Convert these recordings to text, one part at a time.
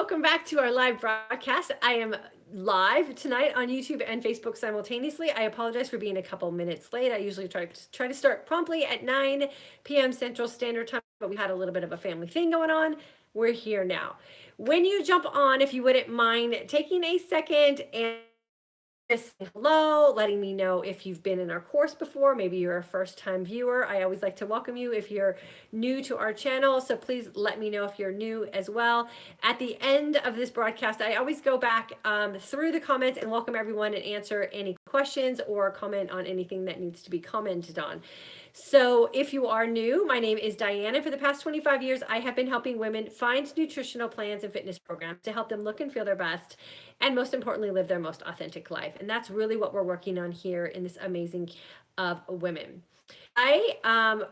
welcome back to our live broadcast. I am live tonight on YouTube and Facebook simultaneously. I apologize for being a couple minutes late. I usually try to start promptly at 9 p.m. Central Standard Time, but we had a little bit of a family thing going on. We're here now. When you jump on, if you wouldn't mind taking a second and just saying hello, letting me know if you've been in our course before. Maybe you're a first time viewer. I always like to welcome you if you're new to our channel. So please let me know if you're new as well. At the end of this broadcast, I always go back through the comments and welcome everyone and answer any questions or comment on anything that needs to be commented on. So if you are new, my name is Diana. For the past 25 years, I have been helping women find nutritional plans and fitness programs to help them look and feel their best, and most importantly, live their most authentic life. And that's really what we're working on here in this amazing of women. I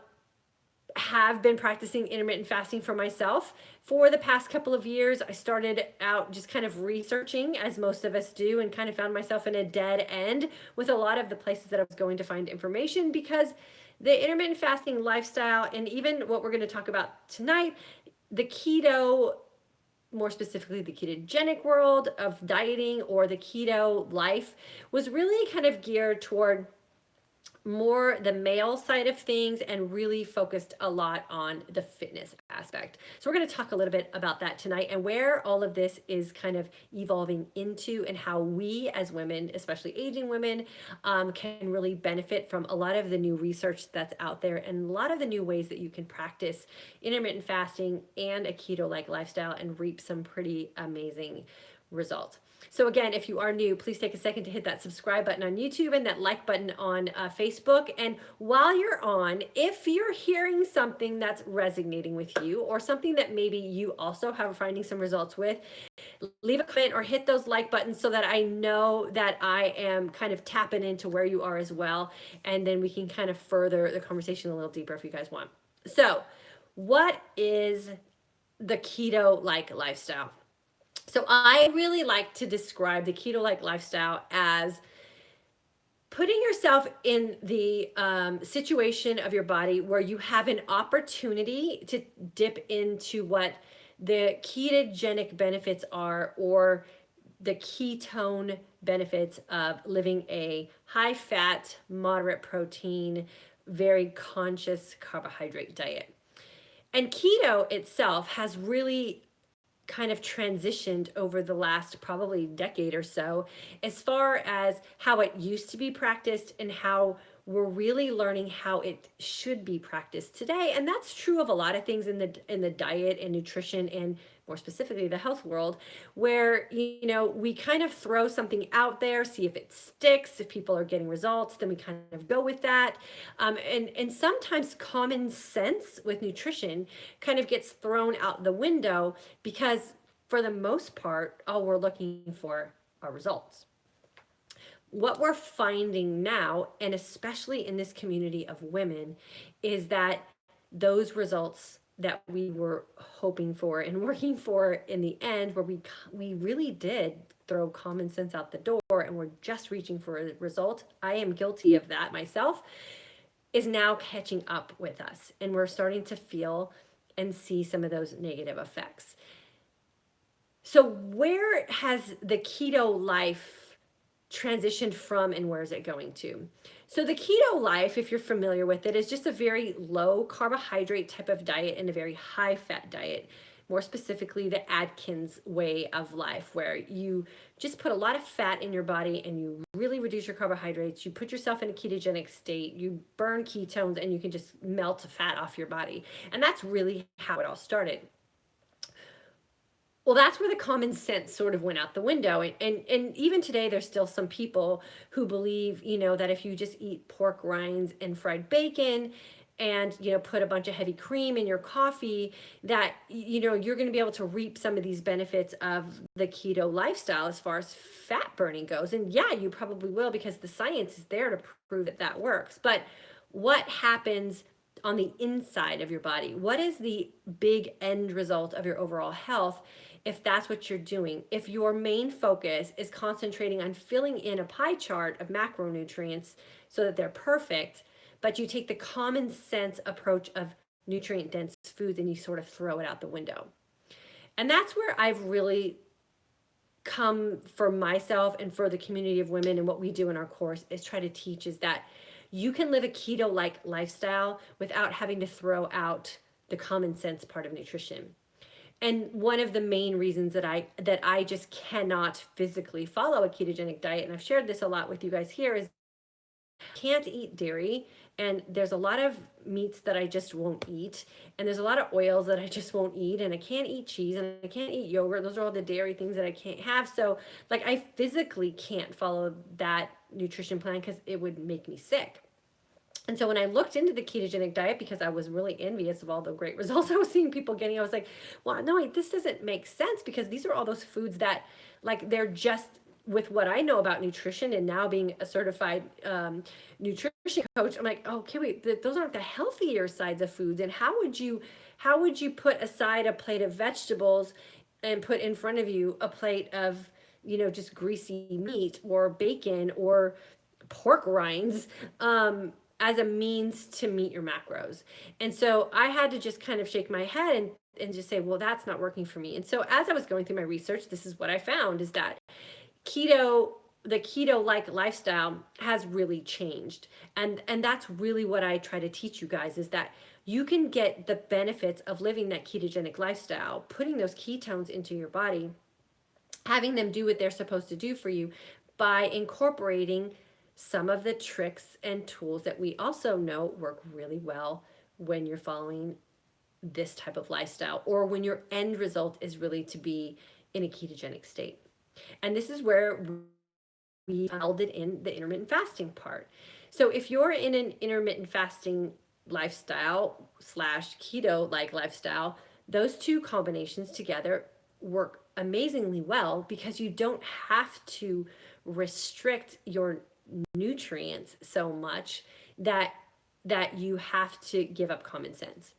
have been practicing intermittent fasting for myself for the past couple of years. I started out just kind of researching, as most of us do, and kind of found myself in a dead end with a lot of the places that I was going to find information, because the intermittent fasting lifestyle, and even what we're going to talk about tonight, the keto, more specifically the ketogenic world of dieting, or the keto life, was really kind of geared toward more the male side of things and really focused a lot on the fitness aspect. So we're going to talk a little bit about that tonight and where all of this is kind of evolving into, and how we as women, especially aging women, can really benefit from a lot of the new research that's out there and a lot of the new ways that you can practice intermittent fasting and a keto-like lifestyle and reap some pretty amazing results. So again, if you are new, please take a second to hit that subscribe button on YouTube and that like button on Facebook. And while you're on, if you're hearing something that's resonating with you, or something that maybe you also have finding some results with, leave a comment or hit those like buttons so that I know that I am kind of tapping into where you are as well. And then we can kind of further the conversation a little deeper if you guys want. So what is the keto-like lifestyle? So I really like to describe the keto-like lifestyle as putting yourself in the situation of your body where you have an opportunity to dip into what the ketogenic benefits are, or the ketone benefits of living a high fat, moderate protein, very conscious carbohydrate diet. And keto itself has really kind of transitioned over the last probably decade or so, as far as how it used to be practiced and how we're really learning how it should be practiced today. And that's true of a lot of things in the diet and nutrition, and more specifically the health world, where we kind of throw something out there, see if it sticks, if people are getting results, then we kind of go with that. And sometimes common sense with nutrition kind of gets thrown out the window, because for the most part, all we're looking for are results. What we're finding now, and especially in this community of women, is that those results that we were hoping for and working for in the end, where we really did throw common sense out the door and we're just reaching for a result, I am guilty of that myself, is now catching up with us, and we're starting to feel and see some of those negative effects. So where has the keto life transitioned from, and where is it going to? So the keto life, if you're familiar with it, is just a very low carbohydrate type of diet and a very high fat diet. More specifically, the Atkins way of life, where you just put a lot of fat in your body and you really reduce your carbohydrates. You put yourself in a ketogenic state, you burn ketones, and you can just melt fat off your body. And that's really how it all started. Well, that's where the common sense sort of went out the window. And even today, there's still some people who believe, that if you just eat pork rinds and fried bacon and, put a bunch of heavy cream in your coffee, that, you're going to be able to reap some of these benefits of the keto lifestyle as far as fat burning goes. And yeah, you probably will, because the science is there to prove that that works. But what happens on the inside of your body? What is the big end result of your overall health if that's what you're doing? If your main focus is concentrating on filling in a pie chart of macronutrients so that they're perfect, but you take the common sense approach of nutrient dense foods and you sort of throw it out the window. And that's where I've really come for myself and for the community of women, and what we do in our course is try to teach is that you can live a keto-like lifestyle without having to throw out the common sense part of nutrition. And one of the main reasons that I just cannot physically follow a ketogenic diet, and I've shared this a lot with you guys here, is can't eat dairy, and there's a lot of meats that I just won't eat, and there's a lot of oils that I just won't eat, and I can't eat cheese, and I can't eat yogurt. Those are all the dairy things that I can't have. So like I physically can't follow that nutrition plan because it would make me sick. And so when I looked into the ketogenic diet, because I was really envious of all the great results I was seeing people getting, I was like, well, no, wait, this doesn't make sense, because these are all those foods that, like, they're just, with what I know about nutrition and now being a certified nutrition coach, I'm like, okay, wait, those aren't the healthier sides of foods. And how would you put aside a plate of vegetables and put in front of you a plate of, just greasy meat or bacon or pork rinds, as a means to meet your macros? And so I had to just kind of shake my head and just say, well, that's not working for me. And so as I was going through my research, this is what I found, is that keto the keto-like lifestyle has really changed. And that's really what I try to teach you guys, is that you can get the benefits of living that ketogenic lifestyle, putting those ketones into your body, having them do what they're supposed to do for you, by incorporating some of the tricks and tools that we also know work really well when you're following this type of lifestyle, or when your end result is really to be in a ketogenic state. And this is where we held it in the intermittent fasting part. So if you're in an intermittent fasting lifestyle slash keto like lifestyle, those two combinations together work amazingly well, because you don't have to restrict your nutrients so much that you have to give up common sense.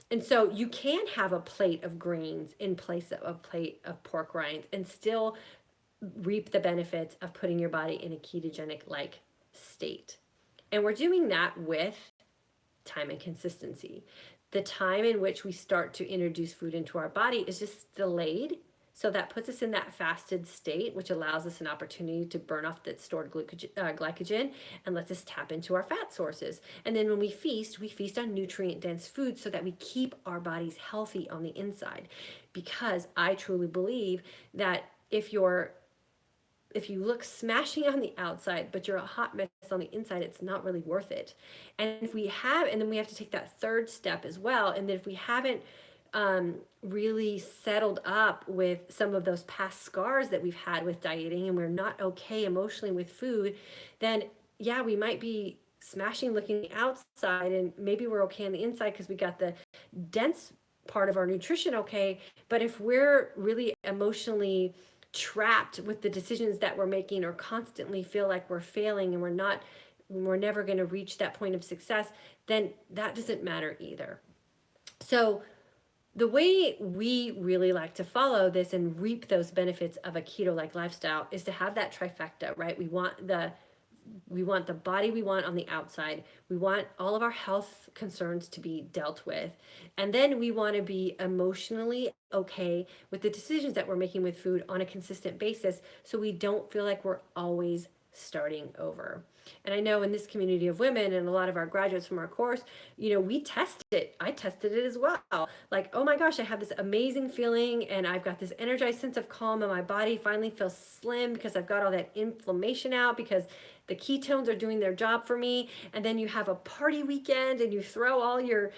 And so you can have a plate of grains in place of a plate of pork rinds and still reap the benefits of putting your body in a ketogenic like state. And we're doing that with time and consistency. The time in which we start to introduce food into our body is just delayed. So that puts us in that fasted state, which allows us an opportunity to burn off that stored glycogen and lets us tap into our fat sources. And then when we feast on nutrient dense foods so that we keep our bodies healthy on the inside. Because I truly believe that if you look smashing on the outside, but you're a hot mess on the inside, it's not really worth it. And then we have to take that third step as well. And then if we haven't really settled up with some of those past scars that we've had with dieting, and we're not okay emotionally with food, then yeah, we might be smashing looking outside, and maybe we're okay on the inside because we got the dense part of our nutrition okay. But if we're really emotionally trapped with the decisions that we're making, or constantly feel like we're failing and we're never going to reach that point of success, then that doesn't matter either. So the way we really like to follow this and reap those benefits of a keto like lifestyle is to have that trifecta, right? We want the body we want on the outside. We want all of our health concerns to be dealt with. And then we want to be emotionally okay with the decisions that we're making with food on a consistent basis, so we don't feel like we're always starting over. And I know in this community of women and a lot of our graduates from our course, we test it. I tested it as well. Like, oh my gosh, I have this amazing feeling and I've got this energized sense of calm, and my body finally feels slim because I've got all that inflammation out, because the ketones are doing their job for me. And then you have a party weekend and you throw all your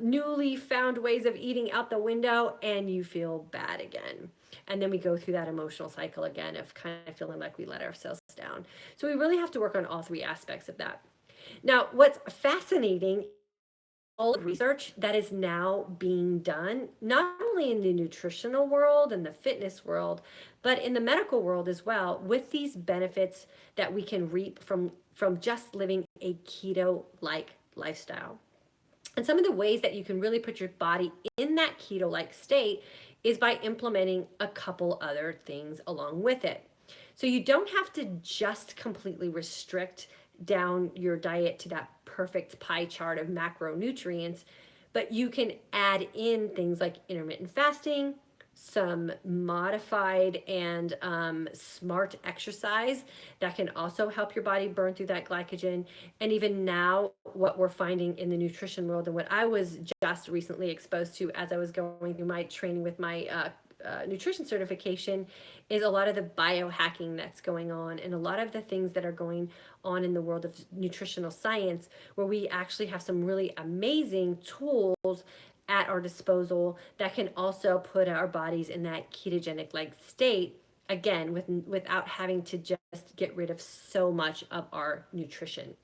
newly found ways of eating out the window, and you feel bad again. And then we go through that emotional cycle again of kind of feeling like we let ourselves down. So we really have to work on all three aspects of that. Now, what's fascinating, all the research that is now being done, not only in the nutritional world and the fitness world, but in the medical world as well, with these benefits that we can reap from just living a keto-like lifestyle. And some of the ways that you can really put your body in that keto-like state is by implementing a couple other things along with it. So you don't have to just completely restrict down your diet to that perfect pie chart of macronutrients, But you can add in things like intermittent fasting, some modified and smart exercise that can also help your body burn through that glycogen. And even now, what we're finding in the nutrition world, and what I was just recently exposed to as I was going through my training with my nutrition certification, is a lot of the biohacking that's going on, and a lot of the things that are going on in the world of nutritional science, where we actually have some really amazing tools at our disposal that can also put our bodies in that ketogenic like state, again, without having to just get rid of so much of our nutrition.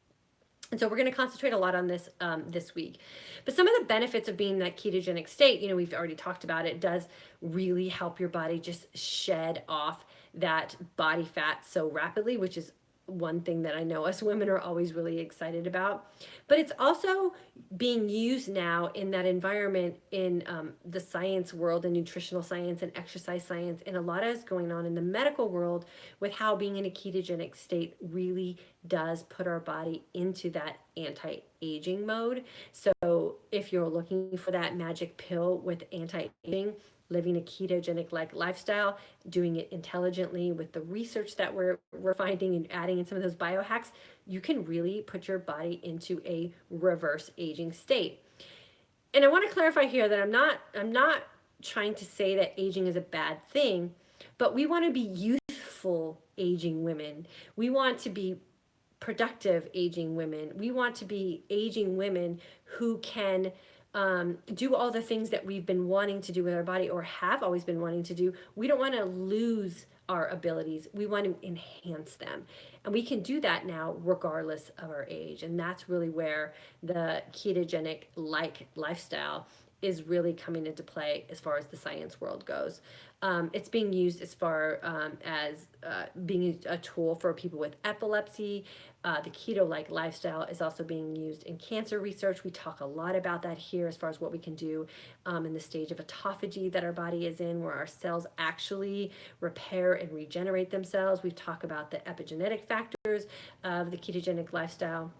And so we're going to concentrate a lot on this this week. But some of the benefits of being in that ketogenic state, we've already talked about it, does really help your body just shed off that body fat so rapidly, which is one thing that I know us women are always really excited about. But it's also being used now in that environment in the science world and nutritional science and exercise science. And a lot is going on in the medical world with how being in a ketogenic state really does put our body into that anti-aging mode. So if you're looking for that magic pill with anti-aging, living a ketogenic like lifestyle, doing it intelligently with the research that we're finding and adding in some of those biohacks, you can really put your body into a reverse aging state. And I want to clarify here that I'm not trying to say that aging is a bad thing, but we want to be youthful aging women. We want to be productive aging women. We want to be aging women who can do all the things that we've been wanting to do with our body or have always been wanting to do. We don't want to lose our abilities. We want to enhance them. And we can do that now regardless of our age. And that's really where the ketogenic like lifestyle is really coming into play as far as the science world goes. It's being used as far as being a tool for people with epilepsy. The keto-like lifestyle is also being used in cancer research. We talk a lot about that here as far as what we can do in the stage of autophagy that our body is in, where our cells actually repair and regenerate themselves. We talk about the epigenetic factors of the ketogenic lifestyle.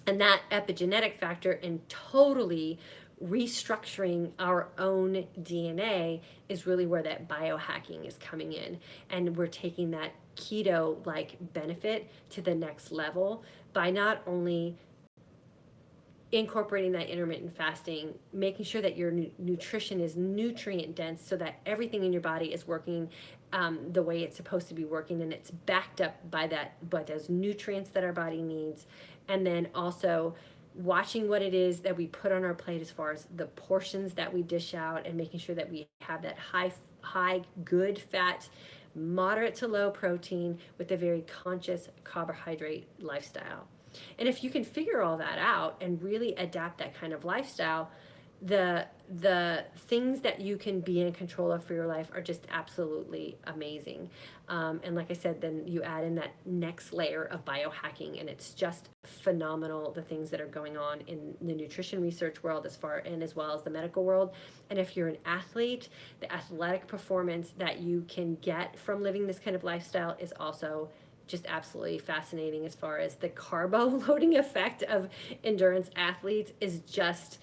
And that epigenetic factor in totally restructuring our own DNA is really where that biohacking is coming in. And we're taking that keto like benefit to the next level by not only incorporating that intermittent fasting, making sure that your nutrition is nutrient dense so that everything in your body is working the way it's supposed to be working, and it's backed up by those nutrients that our body needs. And then also watching what it is that we put on our plate as far as the portions that we dish out, and making sure that we have that high good fat, moderate to low protein with a very conscious carbohydrate lifestyle. And if you can figure all that out and really adapt that kind of lifestyle, the things that you can be in control of for your life are just absolutely amazing. And like I said, then you add in that next layer of biohacking, and it's just phenomenal, the things that are going on in the nutrition research world as well as the medical world. And if you're an athlete, the athletic performance that you can get from living this kind of lifestyle is also just absolutely fascinating. As far as the carbo loading effect of endurance athletes is just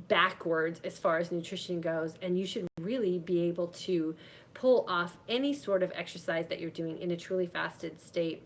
backwards as far as nutrition goes, and you should really be able to pull off any sort of exercise that you're doing in a truly fasted state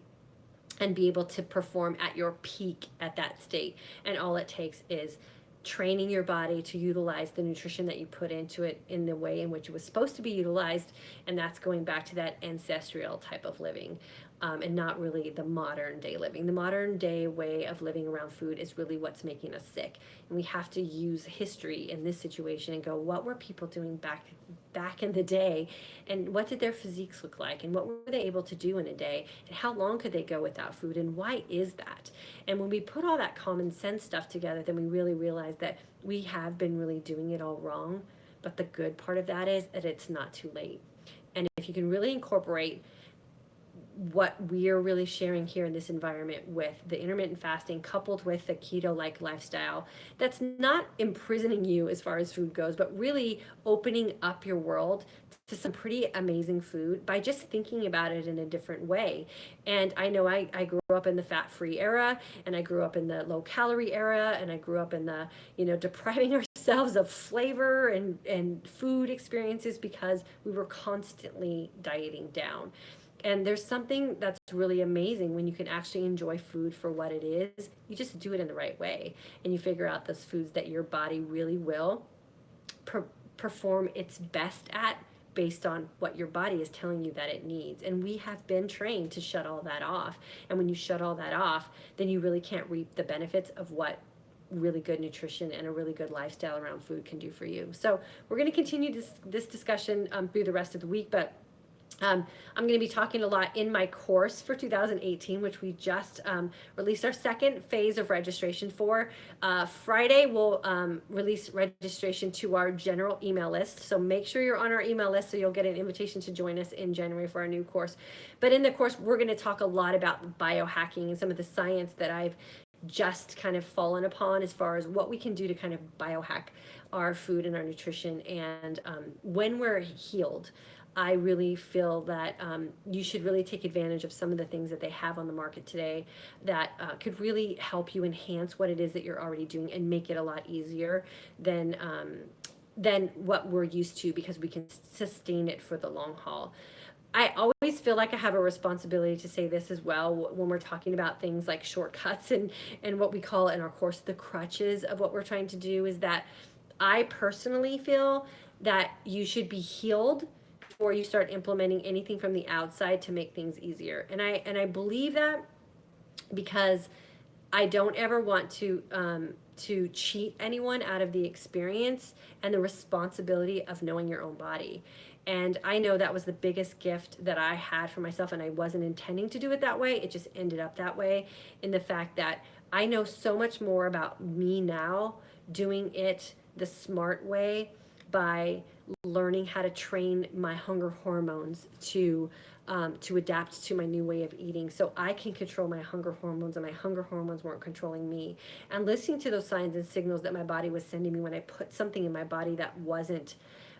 and be able to perform at your peak at that state. And all it takes is training your body to utilize the nutrition that you put into it in the way in which it was supposed to be utilized, and that's going back to that ancestral type of living. And not really the modern day living. The modern day way of living around food is really what's making us sick. And we have to use history in this situation and go, what were people doing back in the day, and what did their physiques look like, and what were they able to do in a day, and how long could they go without food, and why is that? And when we put all that common sense stuff together, then we really realize that we have been really doing it all wrong. But the good part of that is that it's not too late. And if you can really incorporate what we're really sharing here in this environment with the intermittent fasting coupled with the keto-like lifestyle that's not imprisoning you as far as food goes, but really opening up your world to some pretty amazing food by just thinking about it in a different way. And I know I grew up in the fat-free era, and I grew up in the low-calorie era, and I grew up in the, depriving ourselves of flavor and food experiences because we were constantly dieting down. And there's something that's really amazing when you can actually enjoy food for what it is. You just do it in the right way, and you figure out those foods that your body really will per- perform its best at based on what your body is telling you that it needs. And we have been trained to shut all that off. And when you shut all that off, then you really can't reap the benefits of what really good nutrition and a really good lifestyle around food can do for you. So we're going to continue this discussion through the rest of the week, but I'm going to be talking a lot in my course for 2018, which we just released our second phase of registration for. Friday, we'll release registration to our general email list. So make sure you're on our email list so you'll get an invitation to join us in January for our new course. But in the course, we're going to talk a lot about biohacking and some of the science that I've just kind of fallen upon as far as what we can do to kind of biohack our food and our nutrition. And when we're healed, I really feel that you should really take advantage of some of the things that they have on the market today that could really help you enhance what it is that you're already doing and make it a lot easier than what we're used to, because we can sustain it for the long haul. I always feel like I have a responsibility to say this as well when we're talking about things like shortcuts and what we call in our course the crutches of what we're trying to do, is that I personally feel that you should be healed before you start implementing anything from the outside to make things easier. And I believe that because I don't ever want to cheat anyone out of the experience and the responsibility of knowing your own body. And I know that was the biggest gift that I had for myself, and I wasn't intending to do it that way. It just ended up that way, in the fact that I know so much more about me now doing it the smart way by learning how to train my hunger hormones to adapt to my new way of eating, so I can control my hunger hormones and my hunger hormones weren't controlling me. And listening to those signs and signals that my body was sending me when I put something in my body that wasn't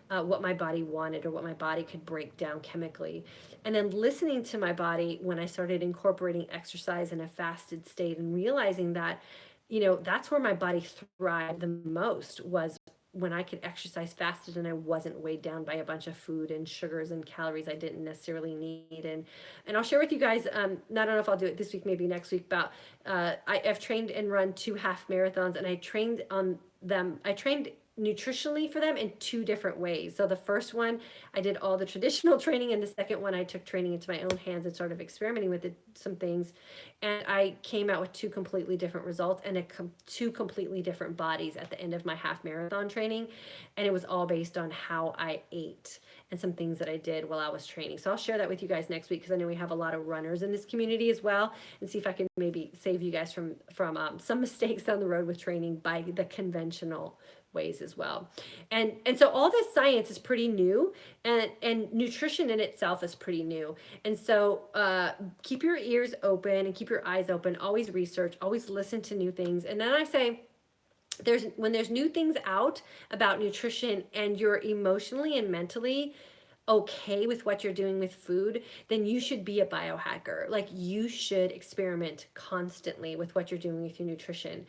what my body wanted or what my body could break down chemically. And then listening to my body when I started incorporating exercise in a fasted state and realizing that, that's where my body thrived the most, was when I could exercise fasted and I wasn't weighed down by a bunch of food and sugars and calories I didn't necessarily need. And I'll share with you guys, I don't know if I'll do it this week, maybe next week, about I've trained and run 2 half marathons, and I trained nutritionally for them in 2 different ways. So the first one, I did all the traditional training, and the second one, I took training into my own hands and started experimenting with some things. And I came out with 2 completely different results and 2 completely different bodies at the end of my half marathon training. And it was all based on how I ate and some things that I did while I was training. So I'll share that with you guys next week, because I know we have a lot of runners in this community as well, and see if I can maybe save you guys from some mistakes down the road with training by the conventional ways as well. And so all this science is pretty new, and nutrition in itself is pretty new. And so keep your ears open and keep your eyes open. Always research, always listen to new things. And then I say, when there's new things out about nutrition and you're emotionally and mentally okay with what you're doing with food, then you should be a biohacker. Like, you should experiment constantly with what you're doing with your nutrition.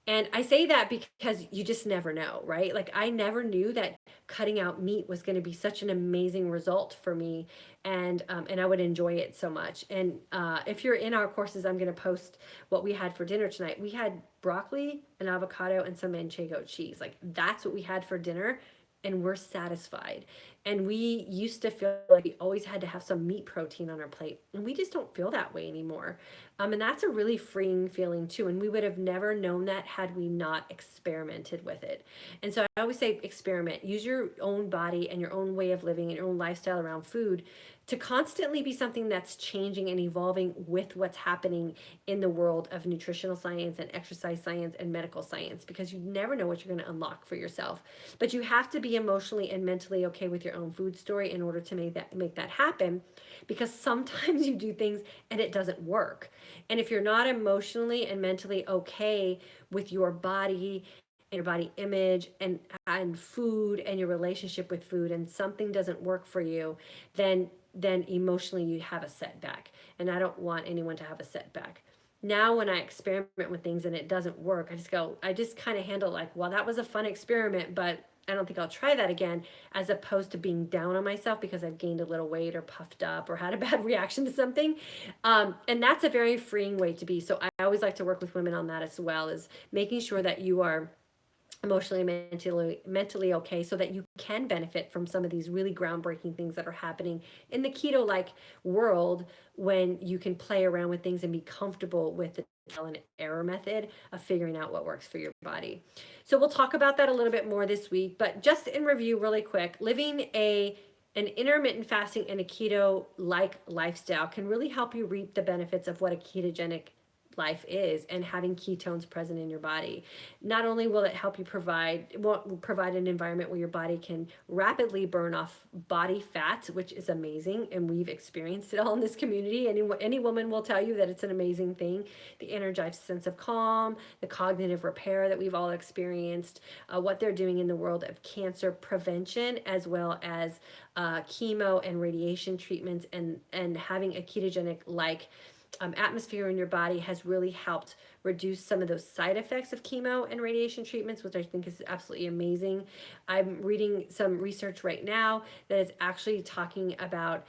And I say that because you just never know, right? Like, I never knew that cutting out meat was going to be such an amazing result for me, and I would enjoy it so much. And if you're in our courses, I'm going to post what we had for dinner tonight. We had broccoli, an avocado, and some manchego cheese. Like, that's what we had for dinner, and we're satisfied. And we used to feel like we always had to have some meat protein on our plate, and we just don't feel that way anymore. And that's a really freeing feeling too. And we would have never known that had we not experimented with it. And so I always say, experiment. Use your own body and your own way of living and your own lifestyle around food to constantly be something that's changing and evolving with what's happening in the world of nutritional science and exercise science and medical science, because you never know what you're going to unlock for yourself. But you have to be emotionally and mentally okay with your your own food story in order to make that happen, because sometimes you do things and it doesn't work. And if you're not emotionally and mentally okay with your body and your body image and food and your relationship with food, and something doesn't work for you, then emotionally you have a setback. And I don't want anyone to have a setback. Now when I experiment with things and it doesn't work, I just kind of handle like, well, that was a fun experiment, but I don't think I'll try that again, as opposed to being down on myself because I've gained a little weight or puffed up or had a bad reaction to something. And that's a very freeing way to be. So I always like to work with women on that as well, is making sure that you are emotionally, mentally okay, so that you can benefit from some of these really groundbreaking things that are happening in the keto-like world, when you can play around with things and be comfortable with the trial and error method of figuring out what works for your body. So we'll talk about that a little bit more this week, but just in review really quick, living an intermittent fasting and a keto-like lifestyle can really help you reap the benefits of what a ketogenic life is, and having ketones present in your body. Not only will it help you provide an environment where your body can rapidly burn off body fat, which is amazing, and we've experienced it all in this community. Any woman will tell you that it's an amazing thing. The energized sense of calm, the cognitive repair that we've all experienced, what they're doing in the world of cancer prevention, as well as chemo and radiation treatments, and having a ketogenic like atmosphere in your body has really helped reduce some of those side effects of chemo and radiation treatments, which I think is absolutely amazing. I'm reading some research right now that is actually talking about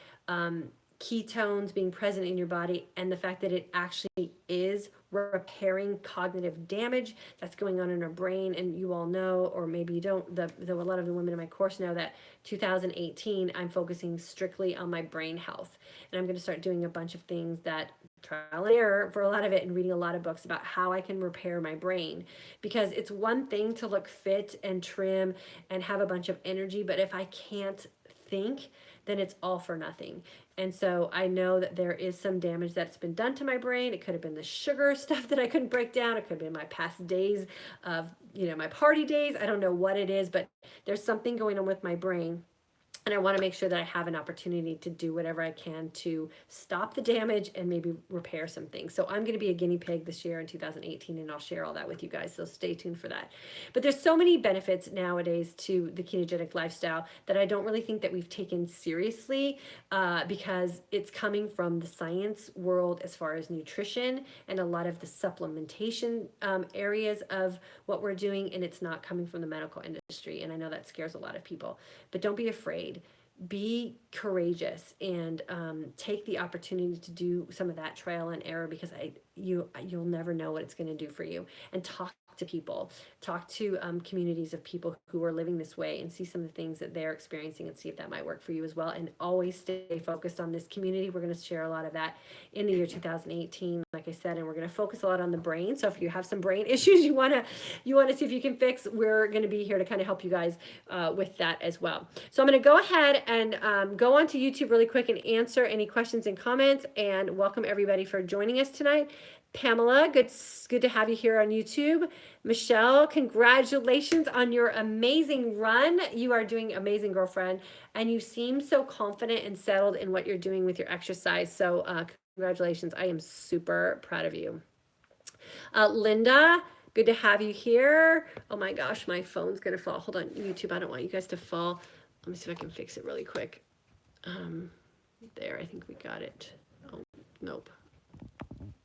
ketones being present in your body, and the fact that it actually is repairing cognitive damage that's going on in our brain. And you all know, or maybe you don't, though a lot of the women in my course know, that 2018 I'm focusing strictly on my brain health, and I'm going to start doing a bunch of things that trial and error for a lot of it, and reading a lot of books about how I can repair my brain. Because it's one thing to look fit and trim and have a bunch of energy, but if I can't think, then it's all for nothing. And so I know that there is some damage that's been done to my brain. It could have been the sugar stuff that I couldn't break down. It could have been my past days of, my party days. I don't know what it is, but there's something going on with my brain. And I want to make sure that I have an opportunity to do whatever I can to stop the damage and maybe repair some things. So I'm going to be a guinea pig this year in 2018, and I'll share all that with you guys. So stay tuned for that. But there's so many benefits nowadays to the ketogenic lifestyle that I don't really think that we've taken seriously, because it's coming from the science world as far as nutrition and a lot of the supplementation areas of what we're doing. And it's not coming from the medical industry. And I know that scares a lot of people, but don't be afraid. Be courageous, and take the opportunity to do some of that trial and error, because you'll never know what it's going to do for you. And talk to people, talk to communities of people who are living this way, and see some of the things that they're experiencing, and see if that might work for you as well. And always stay focused on this community. We're going to share a lot of that in the year 2018, like I said, and we're going to focus a lot on the brain. So if you have some brain issues you want to see if you can fix, we're going to be here to kind of help you guys with that as well. So I'm going to go ahead and go onto YouTube really quick and answer any questions and comments, and welcome everybody for joining us tonight. Pamela, good to have you here on YouTube. Michelle, congratulations on your amazing run. You are doing amazing, girlfriend, and you seem so confident and settled in what you're doing with your exercise. So congratulations. I am super proud of you. Linda, good to have you here. Oh my gosh, my phone's going to fall. Hold on, YouTube, I don't want you guys to fall. Let me see if I can fix it really quick. There, I think we got it. Oh, nope.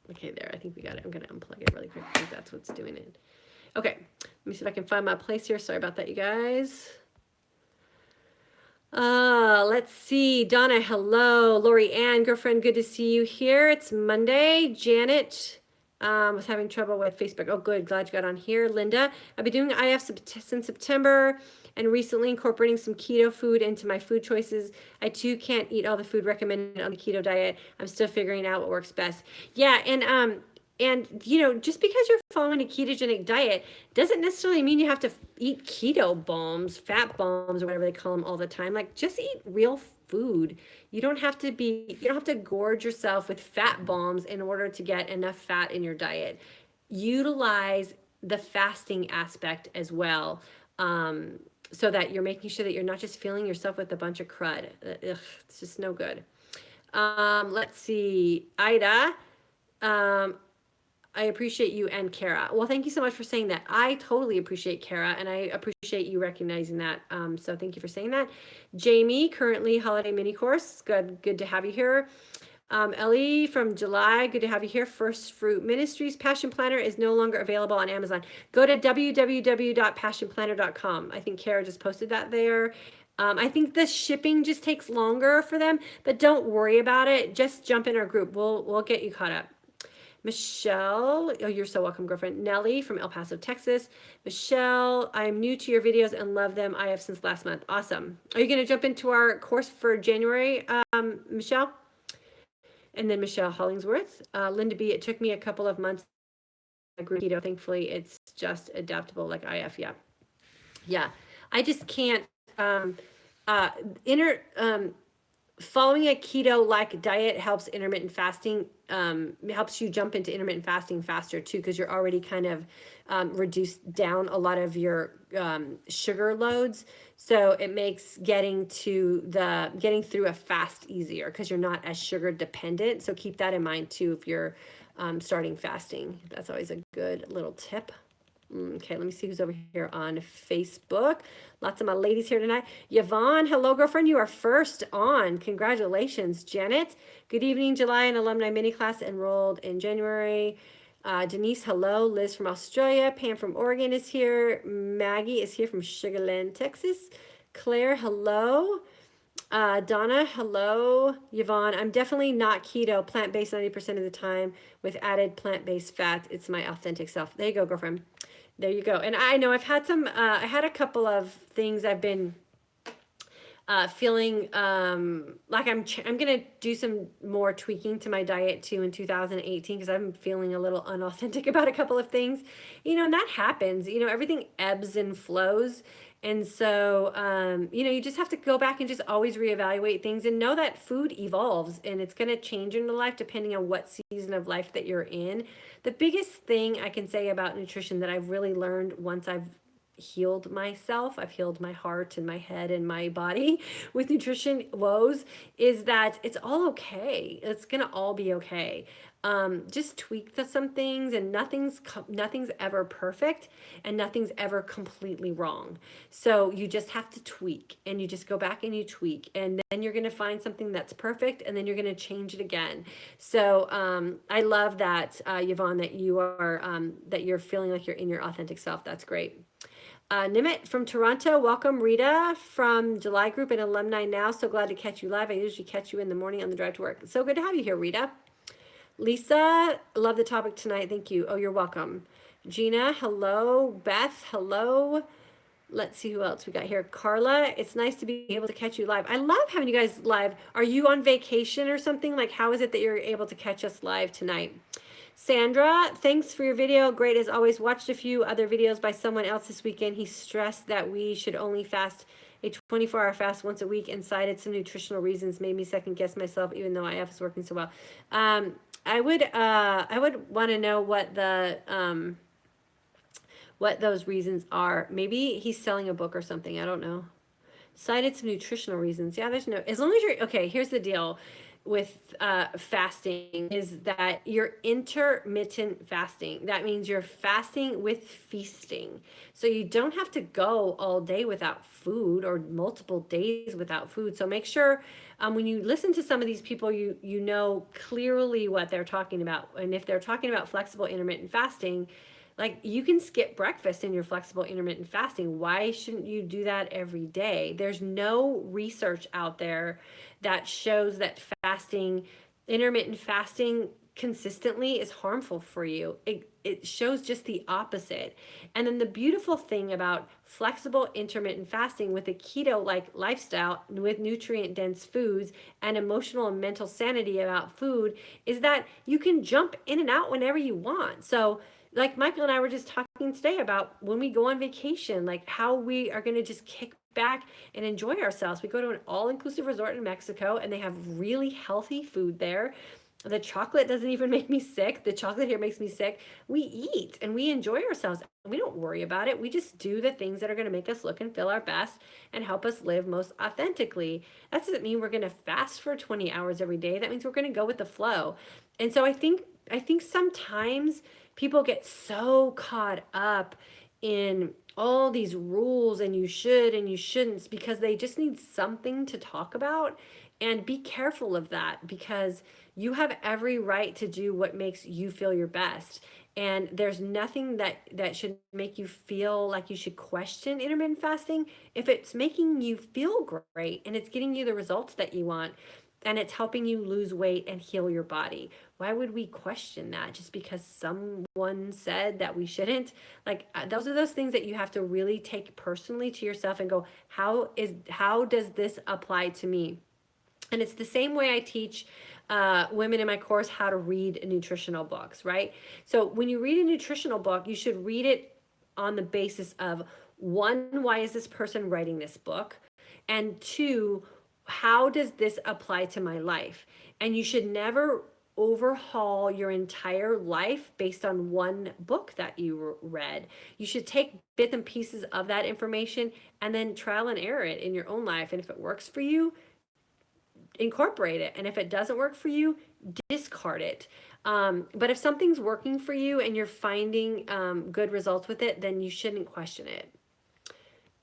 Okay, there, I think we got it. I'm going to unplug it really quick. I think that's what's doing it. Okay, let me see if I can find my place here. Sorry about that, you guys. Let's see. Donna, hello. Lori Ann, girlfriend, good to see you here. It's Monday. Janet was having trouble with Facebook. Oh, good. Glad you got on here. Linda, I've been doing IF since September, and recently incorporating some keto food into my food choices. I too can't eat all the food recommended on the keto diet. I'm still figuring out what works best. Yeah, and just because you're following a ketogenic diet doesn't necessarily mean you have to eat keto bombs, fat bombs, or whatever they call them all the time. Like, just eat real food. You don't have to gorge yourself with fat bombs in order to get enough fat in your diet. Utilize the fasting aspect as well. so that you're making sure that you're not just filling yourself with a bunch of crud. Ugh, it's just no good. Let's see, Ida. Um, I appreciate you and Kara. Well, thank you so much for saying that. I totally appreciate Kara, and I appreciate you recognizing that. So thank you for saying that. Jamie, currently holiday mini course. Good to have you here. Ellie from July, good to have you here. First Fruit Ministries Passion Planner is no longer available on Amazon. Go to www.passionplanner.com. I think Kara just posted that there. I think the shipping just takes longer for them, but don't worry about it. Just jump in our group. We'll get you caught up. Michelle, oh, you're so welcome, girlfriend. Nellie from El Paso, Texas. Michelle, I'm new to your videos and love them. I have since last month. Awesome. Are you going to jump into our course for January, Michelle? And then Michelle Hollingsworth. Linda B, it took me a couple of months. Keto, thankfully, it's just adaptable like IF. Yeah. Yeah. I just can't. Uh, inner Following a keto-like diet helps intermittent fasting, helps you jump into intermittent fasting faster too, because you're already kind of reduced down a lot of your sugar loads. So it makes getting through a fast easier because you're not as sugar dependent. So keep that in mind too if you're starting fasting. That's always a good little tip. Okay, let me see who's over here on Facebook. Lots of my ladies here tonight. Yvonne, hello, girlfriend. You are first on. Congratulations. Janet, good evening. July, an alumni mini class enrolled in January. Denise, hello. Liz from Australia. Pam from Oregon is here. Maggie is here from Sugar Land, Texas. Claire, hello. Donna, hello. Yvonne, I'm definitely not keto, plant-based 90% of the time with added plant-based fat. It's my authentic self. There you go, girlfriend. There you go. And I know I've had I had a couple of things I've been feeling like I'm going to do some more tweaking to my diet too in 2018 because I'm feeling a little unauthentic about a couple of things. And that happens. Everything ebbs and flows. And so, you just have to go back and just always reevaluate things and know that food evolves and it's going to change in your life depending on what season of life that you're in. The biggest thing I can say about nutrition that I've really learned once I've healed myself, I've healed my heart and my head and my body with nutrition woes, is that it's all okay. It's gonna all be okay. Just tweak some things, and nothing's ever perfect, and nothing's ever completely wrong. So you just have to tweak, and you just go back and you tweak, and then you're gonna find something that's perfect, and then you're gonna change it again. So I love that, Yvonne, that you're feeling like you're in your authentic self. That's great. Nimit from Toronto, welcome. Rita from July Group and alumni now. So glad to catch you live. I usually catch you in the morning on the drive to work. So good to have you here, Rita. Lisa, love the topic tonight. Thank you. Oh, you're welcome. Gina, hello. Beth, hello. Let's see who else we got here. Carla, it's nice to be able to catch you live. I love having you guys live. Are you on vacation or something? Like, how is it that you're able to catch us live tonight? Sandra, thanks for your video. Great as always. Watched a few other videos by someone else this weekend. He stressed that we should only fast a 24-hour fast once a week and cited some nutritional reasons. Made me second guess myself, even though IF is working so well. I would want to know what those reasons are. Maybe he's selling a book or something. I don't know. Cited some nutritional reasons. Yeah, there's no, as long as you're, okay, here's the deal with fasting is that you're intermittent fasting. That means you're fasting with feasting. So you don't have to go all day without food or multiple days without food. So make sure when you listen to some of these people, you know clearly what they're talking about. And if they're talking about flexible intermittent fasting, like you can skip breakfast in your flexible intermittent fasting. Why shouldn't you do that every day? There's no research out there that shows that intermittent fasting consistently is harmful for you. It shows just the opposite. And then the beautiful thing about flexible intermittent fasting with a keto-like lifestyle with nutrient-dense foods and emotional and mental sanity about food is that you can jump in and out whenever you want. So like Michael and I were just talking today about when we go on vacation, like how we are going to just kick back and enjoy ourselves. We go to an all-inclusive resort in Mexico and they have really healthy food there. The chocolate doesn't even make me sick. The chocolate here makes me sick. We eat and we enjoy ourselves. We don't worry about it. We just do the things that are going to make us look and feel our best and help us live most authentically. That doesn't mean we're going to fast for 20 hours every day. That means we're going to go with the flow. And so I think sometimes people get so caught up in all these rules and you should and you shouldn't because they just need something to talk about. And be careful of that, because you have every right to do what makes you feel your best. And there's nothing that should make you feel like you should question intermittent fasting. If it's making you feel great and it's getting you the results that you want and it's helping you lose weight and heal your body, why would we question that just because someone said that we shouldn't? Like, those are those things that you have to really take personally to yourself and go, how does this apply to me? And it's the same way I teach women in my course how to read nutritional books, right? So when you read a nutritional book, you should read it on the basis of, one, why is this person writing this book? And two, how does this apply to my life? And you should never overhaul your entire life based on one book that you read. You should take bits and pieces of that information and then trial and error it in your own life. And if it works for you, incorporate it. And if it doesn't work for you, discard it. But if something's working for you and you're finding good results with it, then you shouldn't question it.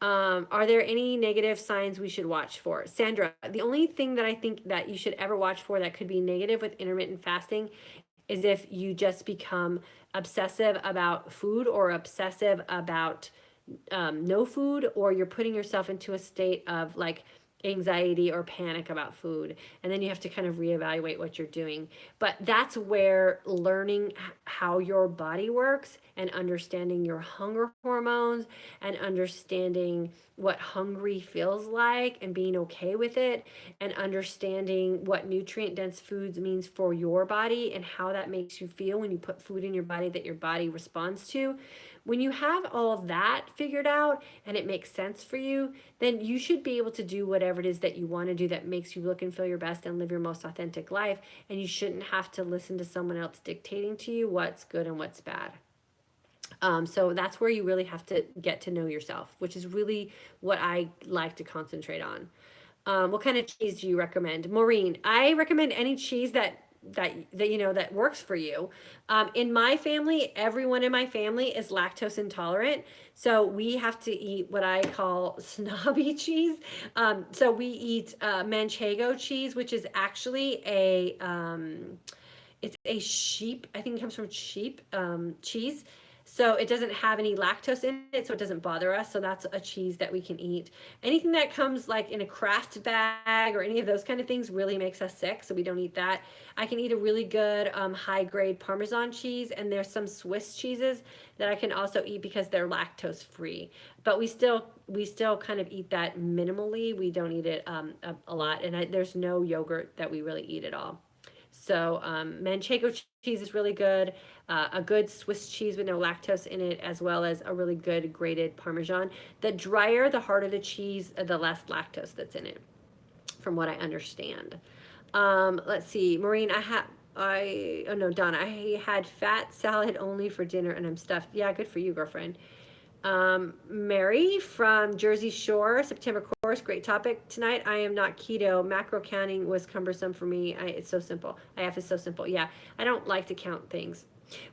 Are there any negative signs we should watch for? Sandra, the only thing that I think that you should ever watch for that could be negative with intermittent fasting is if you just become obsessive about food or obsessive about no food, or you're putting yourself into a state of like anxiety or panic about food, and then you have to kind of reevaluate what you're doing. But that's where learning how your body works and understanding your hunger hormones and understanding what hungry feels like and being okay with it, and understanding what nutrient dense foods means for your body and how that makes you feel when you put food in your body that your body responds to. When you have all of that figured out and it makes sense for you, then you should be able to do whatever it is that you want to do that makes you look and feel your best and live your most authentic life. And you shouldn't have to listen to someone else dictating to you what's good and what's bad. So that's where you really have to get to know yourself, which is really what I like to concentrate on. What kind of cheese do you recommend? Maureen, I recommend any cheese that you know that works for you. In my family, everyone in my family is lactose intolerant, so we have to eat what I call snobby cheese. So we eat manchego cheese, which is actually it's a sheep. I think it comes from sheep cheese. So it doesn't have any lactose in it, so it doesn't bother us. So that's a cheese that we can eat. Anything that comes like in a craft bag or any of those kind of things really makes us sick, so we don't eat that. I can eat a really good high grade Parmesan cheese, and there's some Swiss cheeses that I can also eat because they're lactose free. But we still kind of eat that minimally. We don't eat it a lot, and there's no yogurt that we really eat at all. So manchego cheese is really good. A good Swiss cheese with no lactose in it, as well as a really good grated Parmesan. The drier, the harder the cheese, the less lactose that's in it, from what I understand. Let's see, Maureen, oh no, Donna, I had fat salad only for dinner and I'm stuffed. Yeah, good for you, girlfriend. Mary from Jersey Shore, September course, great topic tonight. I am not keto. Macro counting was cumbersome for me. It's so simple. It's so simple. Yeah, I don't like to count things.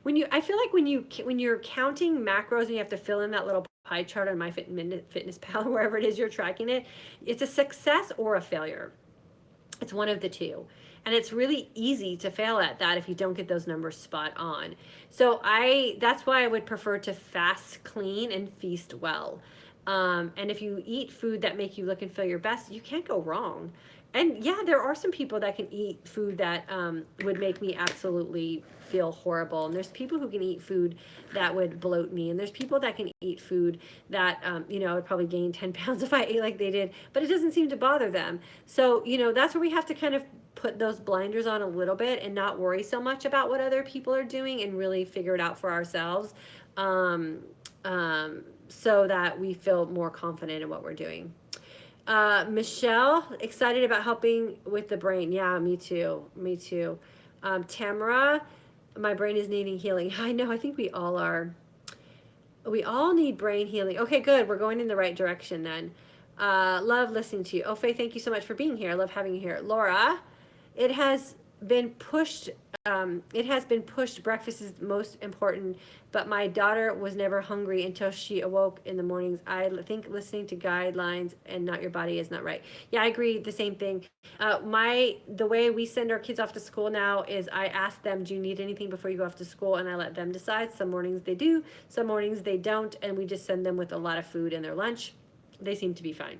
I feel like when you're counting macros and you have to fill in that little pie chart on MyFitnessPal, wherever it is you're tracking it, it's a success or a failure. It's one of the two. And it's really easy to fail at that if you don't get those numbers spot on. So that's why I would prefer to fast clean and feast well. And if you eat food that make you look and feel your best, you can't go wrong. And yeah, there are some people that can eat food that would make me absolutely feel horrible. And there's people who can eat food that would bloat me. And there's people that can eat food that, I would probably gain 10 pounds if I ate like they did, but it doesn't seem to bother them. So, that's where we have to kind of put those blinders on a little bit and not worry so much about what other people are doing and really figure it out for ourselves, so that we feel more confident in what we're doing. Michelle, excited about helping with the brain. Yeah, me too. Me too. Tamara, my brain is needing healing. I know, I think we all are. We all need brain healing. Okay, good. We're going in the right direction then. Love listening to you. Oh, Faye, thank you so much for being here. I love having you here. Laura, it has been pushed. It has been pushed. Breakfast is most important, but my daughter was never hungry until she awoke in the mornings. I think listening to guidelines and not your body is not right. Yeah, I agree. The same thing. The way we send our kids off to school now is I ask them, do you need anything before you go off to school? And I let them decide. Some mornings they do, some mornings they don't, and we just send them with a lot of food in their lunch. They seem to be fine.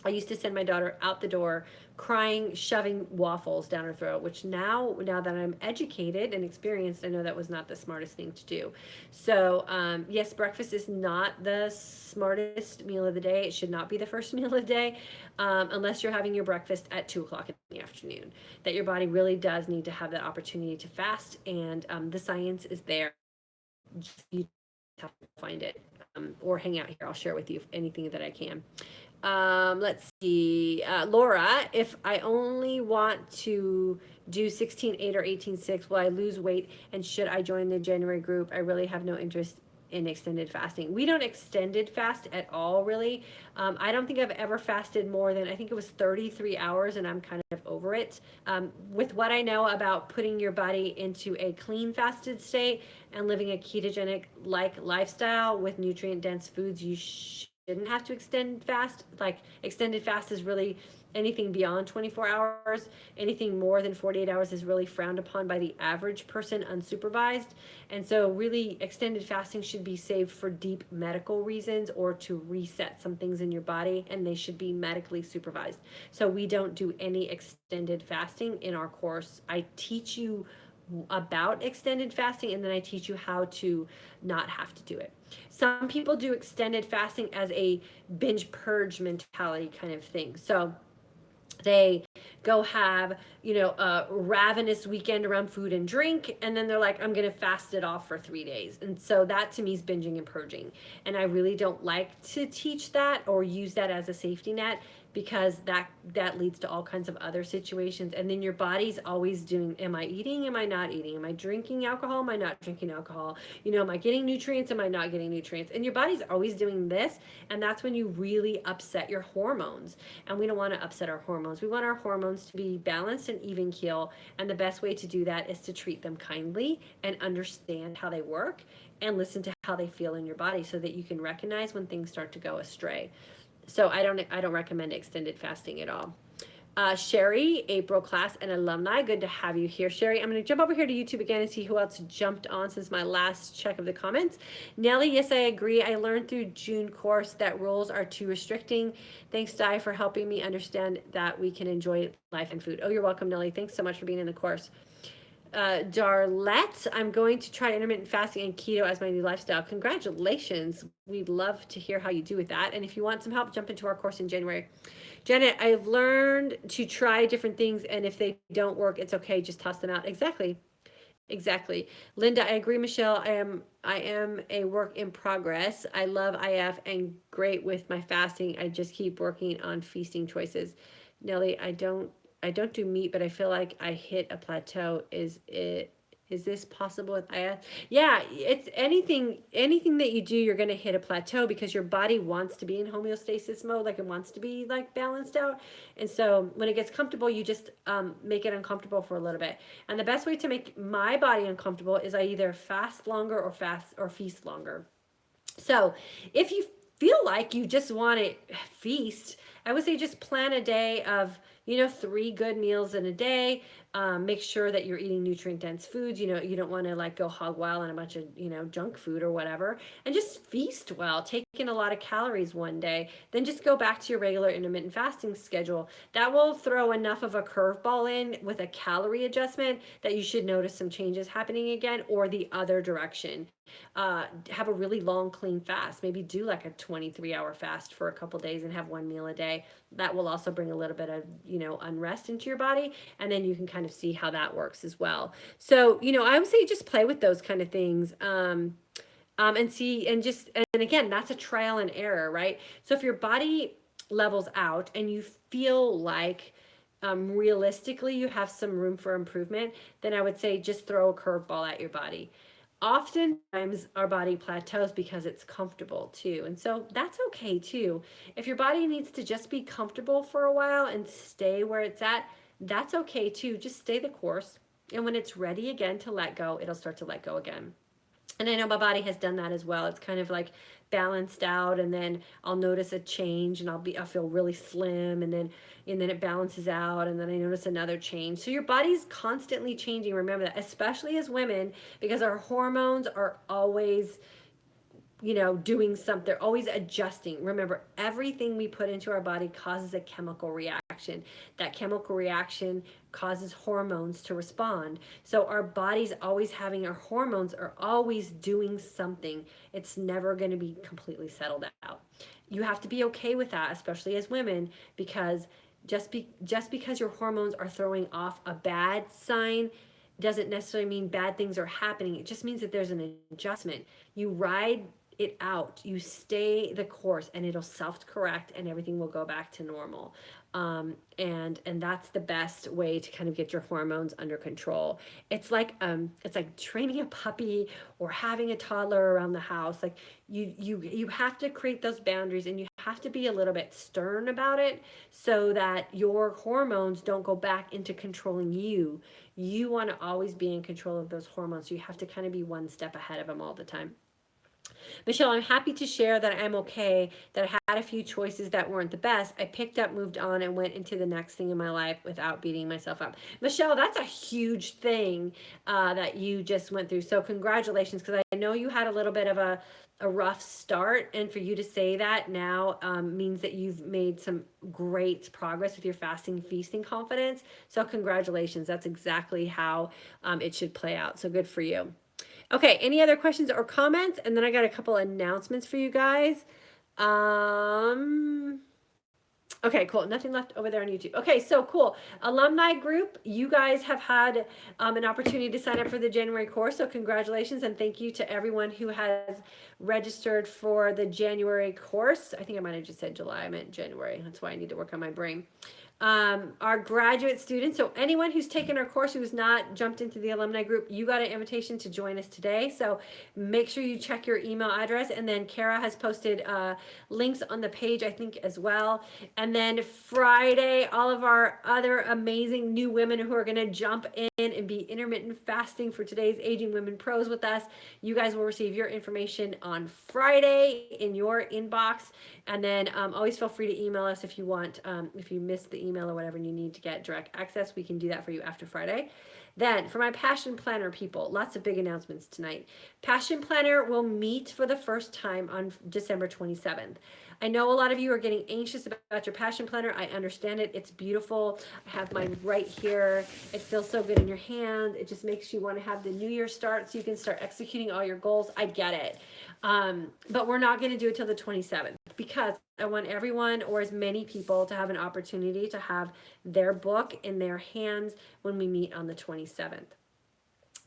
I used to send my daughter out the door crying, shoving waffles down her throat, which now that I'm educated and experienced, I know that was not the smartest thing to do. So, yes, breakfast is not the smartest meal of the day. It should not be the first meal of the day, unless you're having your breakfast at 2 o'clock in the afternoon. That your body really does need to have that opportunity to fast, and the science is there. Just you have to find it, or hang out here. I'll share with you anything that I can. Let's see. Laura, if I only want to do 16-8 or 18-6, will I lose weight? And should I join the January group? I really have no interest in extended fasting. We don't extended fast at all, really. I don't think I've ever fasted more than, I think it was 33 hours, and I'm kind of over it. With what I know about putting your body into a clean fasted state and living a ketogenic like lifestyle with nutrient dense foods, you didn't have to extend fast. Like, extended fast is really anything beyond 24 hours. Anything more than 48 hours is really frowned upon by the average person unsupervised. And so really extended fasting should be saved for deep medical reasons or to reset some things in your body, and they should be medically supervised. So we don't do any extended fasting in our course. I teach you about extended fasting, and then I teach you how to not have to do it. Some people do extended fasting as a binge purge mentality kind of thing. So they go have, a ravenous weekend around food and drink, and then they're like, I'm going to fast it off for 3 days. And so that to me is binging and purging. And I really don't like to teach that or use that as a safety net, because that leads to all kinds of other situations. And then your body's always doing, am I eating, am I not eating, am I drinking alcohol, am I not drinking alcohol, am I getting nutrients, am I not getting nutrients? And your body's always doing this, and that's when you really upset your hormones. And we don't want to upset our hormones. We want our hormones to be balanced and even keel, and the best way to do that is to treat them kindly and understand how they work and listen to how they feel in your body, so that you can recognize when things start to go astray. So I don't recommend extended fasting at all. Sherry, April class and alumni, good to have you here. Sherry, I'm going to jump over here to YouTube again and see who else jumped on since my last check of the comments. Nellie, yes, I agree. I learned through June course that rules are too restricting. Thanks, Di, for helping me understand that we can enjoy life and food. Oh, you're welcome, Nellie. Thanks so much for being in the course. Darlette, I'm going to try intermittent fasting and keto as my new lifestyle. Congratulations. We'd love to hear how you do with that. And if you want some help, jump into our course in January. Janet, I've learned to try different things, and if they don't work, it's okay. Just toss them out. Exactly. Linda, I agree. Michelle, I am a work in progress. I love IF and great with my fasting. I just keep working on feasting choices. Nellie, I don't do meat, but I feel like I hit a plateau. Is this possible with IF? Yeah, it's anything that you do, you're going to hit a plateau, because your body wants to be in homeostasis mode, like it wants to be like balanced out. And so when it gets comfortable, you just make it uncomfortable for a little bit. And the best way to make my body uncomfortable is I either fast longer or feast longer. So if you feel like you just want to feast, I would say just plan a day of, 3 good meals in a day. Make sure that you're eating nutrient dense foods. You don't want to like go hog wild on a bunch of, junk food or whatever, and just feast well, take in a lot of calories one day, then just go back to your regular intermittent fasting schedule. That will throw enough of a curveball in with a calorie adjustment that you should notice some changes happening again, or the other direction. Have a really long clean fast. Maybe do like a 23-hour fast for a couple days and have 1 meal a day. That will also bring a little bit of unrest into your body, and then you can kind of see how that works as well. So I would say just play with those kind of things, and see, and again, that's a trial and error, right? So if your body levels out and you feel like realistically you have some room for improvement, then I would say just throw a curveball at your body. Oftentimes our body plateaus because it's comfortable too. And so that's okay too. If your body needs to just be comfortable for a while and stay where it's at, that's okay too. Just stay the course. And when it's ready again to let go, it'll start to let go again. And I know my body has done that as well. It's kind of like balanced out, and then I'll notice a change, and I'll feel really slim, and then it balances out, and then I notice another change. So your body's constantly changing. Remember that, especially as women, because our hormones are always, doing something. They're always adjusting. Remember, everything we put into our body causes a chemical reaction. That chemical reaction causes hormones to respond. So our body's always having, our hormones are always doing something. It's never going to be completely settled out. You have to be okay with that, especially as women, because just because your hormones are throwing off a bad sign doesn't necessarily mean bad things are happening. It just means that there's an adjustment. You ride it out, you stay the course, and it'll self-correct and everything will go back to normal. And that's the best way to kind of get your hormones under control. It's like training a puppy or having a toddler around the house. Like you have to create those boundaries, and you have to be a little bit stern about it so that your hormones don't go back into controlling you. You want to always be in control of those hormones. So you have to kind of be one step ahead of them all the time. Michelle, I'm happy to share that I'm okay, that I had a few choices that weren't the best. I picked up, moved on, and went into the next thing in my life without beating myself up. Michelle, that's a huge thing that you just went through. So congratulations, because I know you had a little bit of a rough start, and for you to say that now means that you've made some great progress with your fasting feasting confidence. So congratulations. That's exactly how it should play out. So good for you. Okay, any other questions or comments? And then I got a couple announcements for you guys. Um, okay, cool. Nothing left over there on YouTube. Okay, so cool. Alumni group, you guys have had an opportunity to sign up for the January course. So congratulations, and thank you to everyone who has registered for the January course. I think I might have just said July. I meant January. That's why I need to work on my brain. Our graduate students, so anyone who's taken our course who's not jumped into the alumni group, you got an invitation to join us today. So make sure you check your email address. And then Kara has posted links on the page, I think, as well. And then Friday, all of our other amazing new women who are going to jump in and be intermittent fasting for today's Aging Women Pros with us, you guys will receive your information on Friday in your inbox. And then always feel free to email us if you want, if you missed the email or whatever and you need to get direct access, we can do that for you after Friday. Then for my Passion Planner people, lots of big announcements tonight. Passion Planner will meet for the first time on December 27th. I know a lot of you are getting anxious about your Passion Planner. I understand it. It's beautiful. I have mine right here. It feels so good in your hand. It just makes you want to have the new year start so you can start executing all your goals. I get it. But we're not going to do it till the 27th because I want everyone or as many people to have an opportunity to have their book in their hands when we meet on the 27th.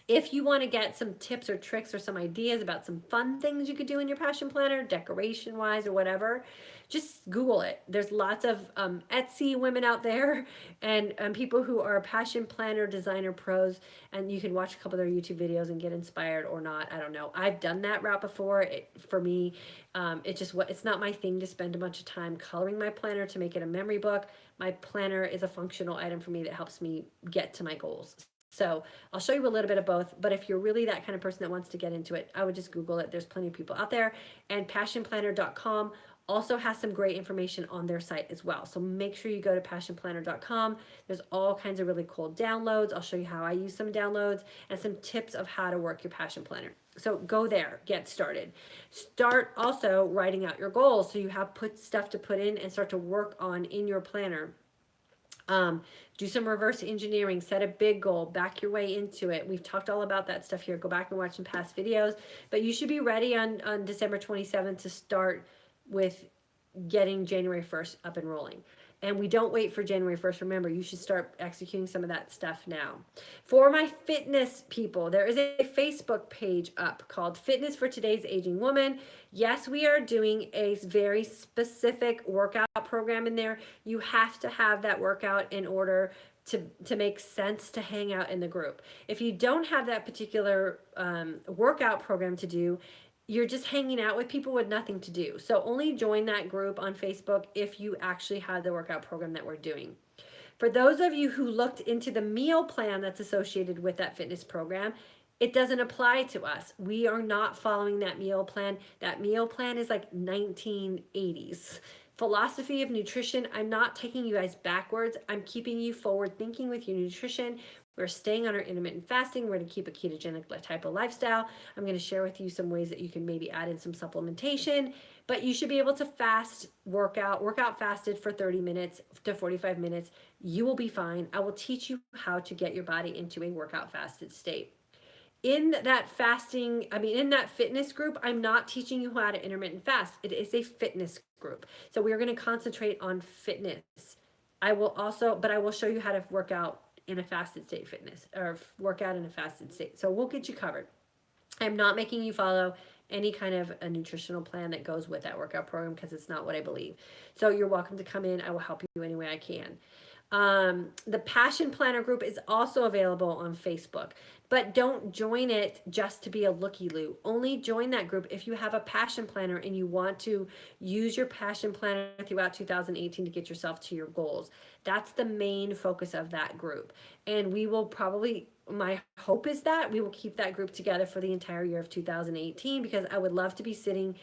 If you want to get some tips or tricks or some ideas about some fun things you could do in your Passion Planner, decoration wise or whatever, just Google it. There's lots of Etsy women out there and people who are Passion Planner designer pros, and you can watch a couple of their YouTube videos and get inspired or not. I don't know. I've done that route before. For me, it's not my thing to spend a bunch of time coloring my planner to make it a memory book. My planner is a functional item for me that helps me get to my goals. So I'll show you a little bit of both, but if you're really that kind of person that wants to get into it, I would just Google it. There's plenty of people out there, and passionplanner.com also has some great information on their site as well. So make sure you go to passionplanner.com. There's all kinds of really cool downloads. I'll show you how I use some downloads and some tips of how to work your Passion Planner. So go there, get started. Start also writing out your goals so you have stuff to put in and start to work on in your planner. Do some reverse engineering, set a big goal, back your way into it. We've talked all about that stuff here. Go back and watch some past videos, but you should be ready on December 27th to start with getting January 1st up and rolling. And we don't wait for January 1st. Remember, you should start executing some of that stuff now. For my fitness people, there is a Facebook page up called Fitness for Today's Aging Woman. Yes, we are doing a very specific workout program in there. You have to have that workout in order to make sense to hang out in the group. If you don't have that particular workout program to do, you're just hanging out with people with nothing to do. So only join that group on Facebook if you actually have the workout program that we're doing. For those of you who looked into the meal plan that's associated with that fitness program, it doesn't apply to us. We are not following that meal plan. That meal plan is like 1980s. Philosophy of nutrition, I'm not taking you guys backwards. I'm keeping you forward thinking with your nutrition. We're staying on our intermittent fasting. We're going to keep a ketogenic type of lifestyle. I'm going to share with you some ways that you can maybe add in some supplementation, but you should be able to work out fasted for 30 minutes to 45 minutes. You will be fine. I will teach you how to get your body into a workout fasted state. In that fitness group, I'm not teaching you how to intermittent fast. It is a fitness group. So we're going to concentrate on fitness. I will show you how to work out in a fasted state fitness, or work out in a fasted state. So we'll get you covered. I'm not making you follow any kind of a nutritional plan that goes with that workout program because it's not what I believe. So you're welcome to come in. I will help you any way I can. The Passion Planner group is also available on Facebook, but don't join it just to be a looky-loo. Only join that group if you have a passion planner and you want to use your passion planner throughout 2018 to get yourself to your goals. That's the main focus of that group. And we will probably, my hope is that we will keep that group together for the entire year of 2018, because I would love to be sitting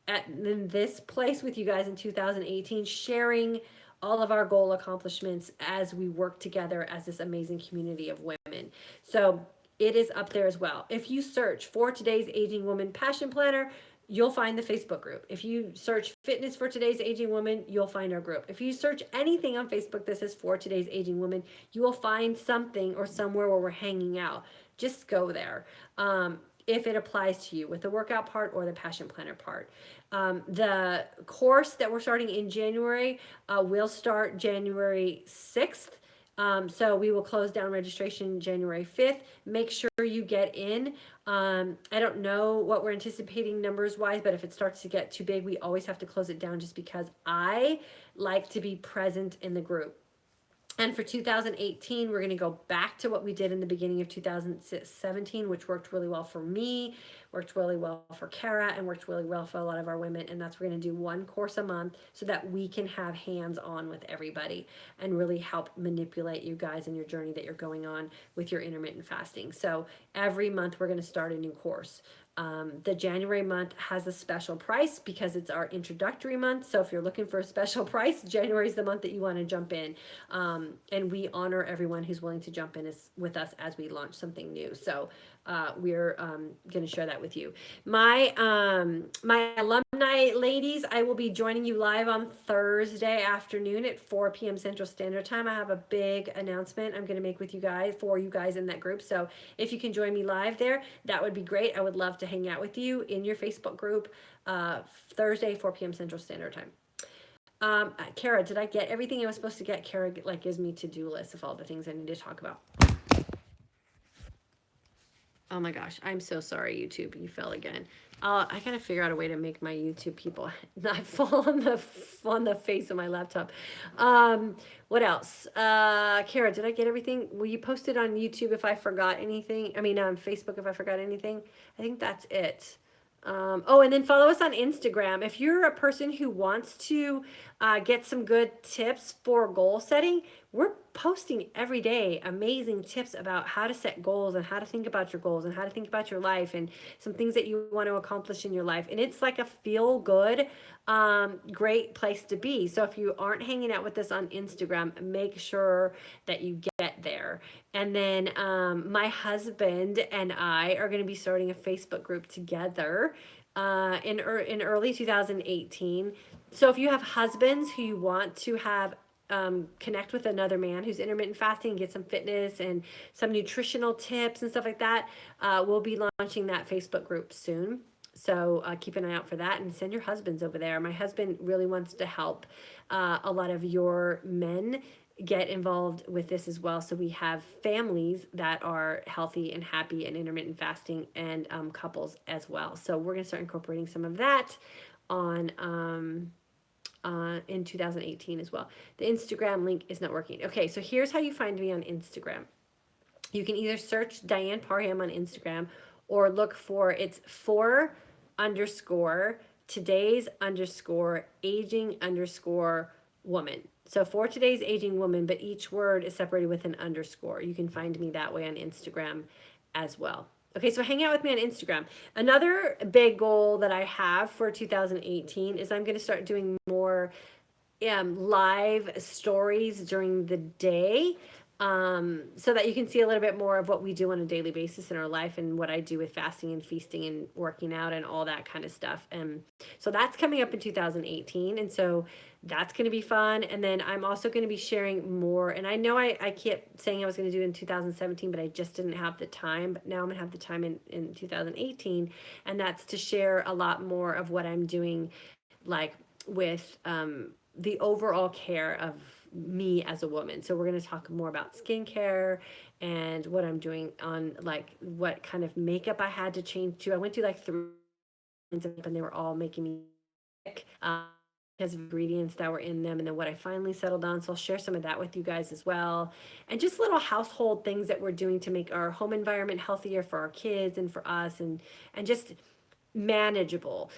in this place with you guys in 2018, sharing all of our goal accomplishments as we work together as this amazing community of women. So it is up there as well. If you search for Today's Aging Woman Passion Planner, you'll find the Facebook group. If you search Fitness for Today's Aging Woman, you'll find our group. If you search anything on Facebook that says For Today's Aging Woman, you will find something or somewhere where we're hanging out. Just go there. If it applies to you with the workout part or the passion planner part. The course that we're starting in January will start January 6th. So we will close down registration January 5th. Make sure you get in. I don't know what we're anticipating numbers wise, but if it starts to get too big, we always have to close it down just because I like to be present in the group. And for 2018, we're going to go back to what we did in the beginning of 2017, which worked really well for me, worked really well for Kara, and worked really well for a lot of our women. And that's, we're going to do one course a month so that we can have hands-on with everybody and really help manipulate you guys in your journey that you're going on with your intermittent fasting. So every month we're going to start a new course. The January month has a special price because it's our introductory month. So if you're looking for a special price, January is the month that you want to jump in. And we honor everyone who's willing to jump in with us as we launch something new. So we're going to share that with you. My alumni ladies, I will be joining you live on Thursday afternoon at 4 p.m. Central Standard Time. I have a big announcement I'm going to make with you guys, for you guys in that group. So if you can join me live there, that would be great. I would love to hang out with you in your Facebook group Thursday, 4 p.m. Central Standard Time. Kara, did I get everything I was supposed to get? Kara gives me to-do lists of all the things I need to talk about. Oh my gosh, I'm so sorry, YouTube. You fell again. I gotta figure out a way to make my YouTube people not fall on the face of my laptop. What else? Kara, did I get everything? Will you post it on YouTube if I forgot anything? I mean, on Facebook if I forgot anything? I think that's it. And then follow us on Instagram. If you're a person who wants to get some good tips for goal setting, we're posting every day amazing tips about how to set goals and how to think about your goals and how to think about your life and some things that you want to accomplish in your life. And it's like a feel good, great place to be. So if you aren't hanging out with us on Instagram, make sure that you get there. And then my husband and I are going to be starting a Facebook group together in early 2018. So if you have husbands who you want to have connect with another man who's intermittent fasting, get some fitness and some nutritional tips and stuff like that, we'll be launching that Facebook group soon. So keep an eye out for that and send your husbands over there. My husband really wants to help a lot of your men get involved with this as well. So we have families that are healthy and happy and intermittent fasting, and couples as well. So we're going to start incorporating some of that on in 2018 as well. The Instagram link is not working. Okay, so here's how you find me on Instagram. You can either search Diane Parham on Instagram or look for it's for underscore today's underscore aging underscore woman. So for today's aging woman, but each word is separated with an underscore. You can find me that way on Instagram as well. Okay, so hang out with me on Instagram. Another big goal that I have for 2018 is I'm going to start doing more live stories during the day, so that you can see a little bit more of what we do on a daily basis in our life and what I do with fasting and feasting and working out and all that kind of stuff. And so that's coming up in 2018. And so that's going to be fun. And then I'm also going to be sharing more. And I know I kept saying I was going to do it in 2017, but I just didn't have the time. But now I'm going to have the time in 2018. And that's to share a lot more of what I'm doing, like with the overall care of me as a woman. So we're going to talk more about skincare and what I'm doing on, like, what kind of makeup I had to change to. I went through like 3 and they were all making me sick because of ingredients that were in them, and then what I finally settled on. So I'll share some of that with you guys as well, and just little household things that we're doing to make our home environment healthier for our kids and for us, and just manageable.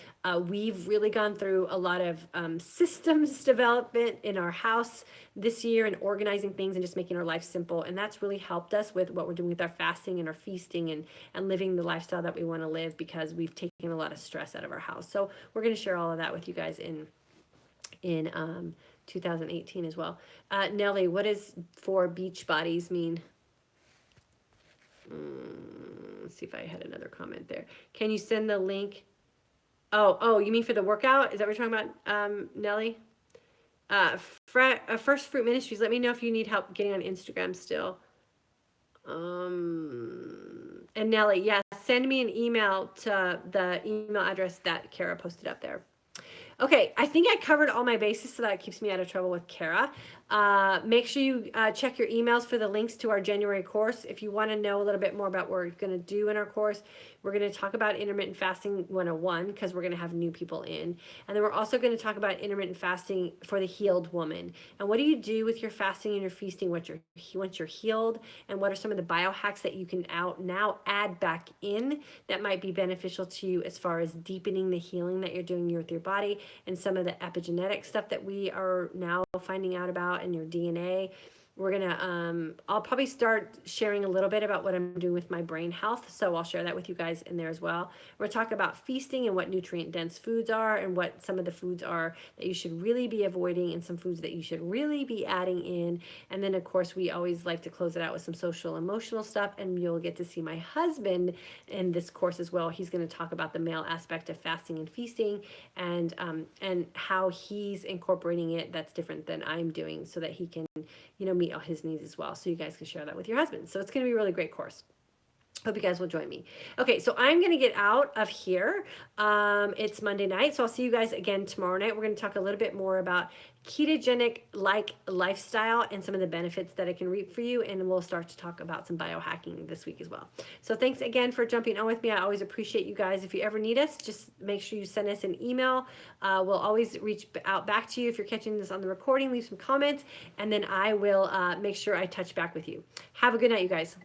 We've really gone through a lot of systems development in our house this year, and organizing things and just making our life simple. And that's really helped us with what we're doing with our fasting and our feasting, and living the lifestyle that we want to live, because we've taken a lot of stress out of our house. So we're going to share all of that with you guys in 2018 as well. Nellie, what does for beach bodies mean? Let's see if I had another comment there. Can you send the link? Oh, you mean for the workout? Is that what you're talking about, Nellie? First Fruit Ministries, let me know if you need help getting on Instagram still. And Nellie, yes, send me an email to the email address that Kara posted up there. Okay, I think I covered all my bases, so that keeps me out of trouble with Kara. Make sure you check your emails for the links to our January course. If you want to know a little bit more about what we're going to do in our course, we're going to talk about intermittent fasting 101, because we're going to have new people in. And then we're also going to talk about intermittent fasting for the healed woman. And what do you do with your fasting and your feasting once you're healed? And what are some of the biohacks that you can now add back in that might be beneficial to you, as far as deepening the healing that you're doing with your body, and some of the epigenetic stuff that we are now finding out about in your DNA. We're gonna I'll probably start sharing a little bit about what I'm doing with my brain health, so I'll share that with you guys in there as well. We're talking about feasting and what nutrient dense foods are, and what some of the foods are that you should really be avoiding, and some foods that you should really be adding in. And then of course we always like to close it out with some social emotional stuff, and you'll get to see my husband in this course as well. He's going to talk about the male aspect of fasting and feasting, and how he's incorporating it that's different than I'm doing, so that he can meet all his needs as well, so you guys can share that with your husband. So it's going to be a really great course. Hope you guys will join me. Okay, so I'm going to get out of here. It's Monday night, so I'll see you guys again tomorrow night. We're going to talk a little bit more about ketogenic-like lifestyle and some of the benefits that it can reap for you, and we'll start to talk about some biohacking this week as well. So thanks again for jumping on with me. I always appreciate you guys. If you ever need us, just make sure you send us an email. We'll always reach out back to you. If you're catching this on the recording, leave some comments, and then I will make sure I touch back with you. Have a good night, you guys.